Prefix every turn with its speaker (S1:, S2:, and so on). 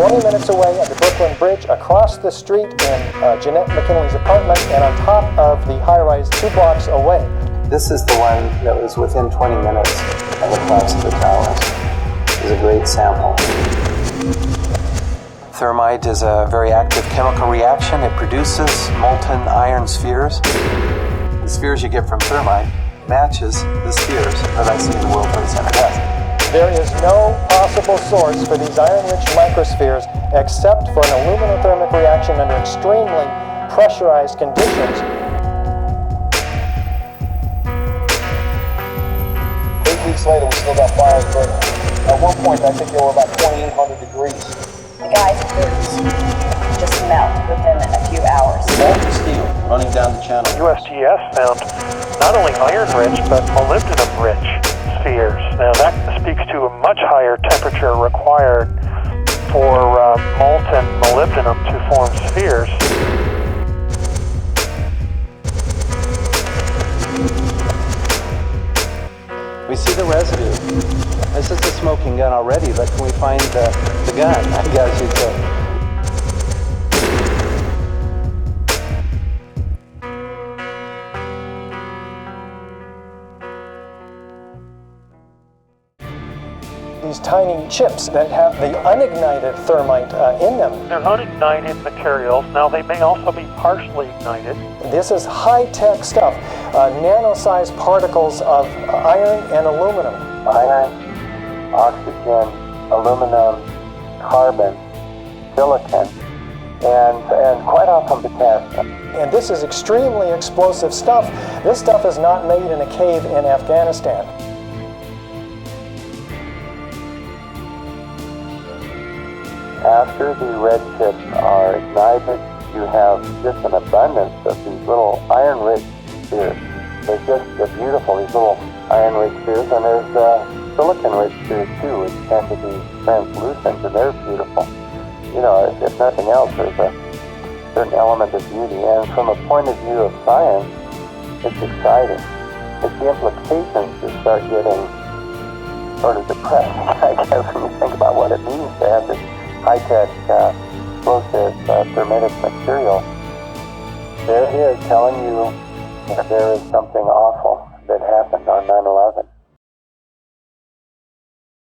S1: 20 minutes away at the Brooklyn Bridge, across the street in Jeanette McKinley's apartment, and on top of the high-rise 2 blocks away.
S2: This is the one that was within 20 minutes of the collapse of the towers. It was a great sample. Thermite is a very active chemical reaction. It produces molten iron spheres. The spheres you get from thermite matches the spheres that I see in the World Trade Center test.
S1: There is no possible source for these iron-rich microspheres except for an aluminothermic reaction under extremely pressurized conditions.
S3: 8 weeks later, we still got fires burning. At one point, I think they were about 2,800 degrees.
S4: The guys just melt within a few hours.
S3: Molten steel running down the channel.
S5: USGS found not only iron-rich, but molybdenum-rich spheres. Now that speaks to a much higher temperature required for molten molybdenum to form spheres.
S2: We see the residue. This is a smoking gun already, but can we find the gun? I guess you could.
S1: These tiny chips that have the unignited thermite in them.
S5: They're unignited materials. Now they may also be partially ignited.
S1: This is high-tech stuff, nano-sized particles of iron and aluminum.
S2: Iron, oxygen, aluminum, carbon, silicon, and quite often potassium.
S1: And this is extremely explosive stuff. This stuff is not made in a cave in Afghanistan.
S2: After the red chips are ignited, you have just an abundance of these little iron-rich spheres. They're beautiful, these little iron-rich spheres, and there's silicon-rich spheres too, which tend to be translucent, and they're beautiful. You know, if nothing else, there's a certain element of beauty, and from a point of view of science, it's exciting. It's the implications you start getting sort of depressed, I guess, when you think about what it means to have this high-tech, explosive, thermitic material. There it is telling you that there is something awful that happened on 9/11.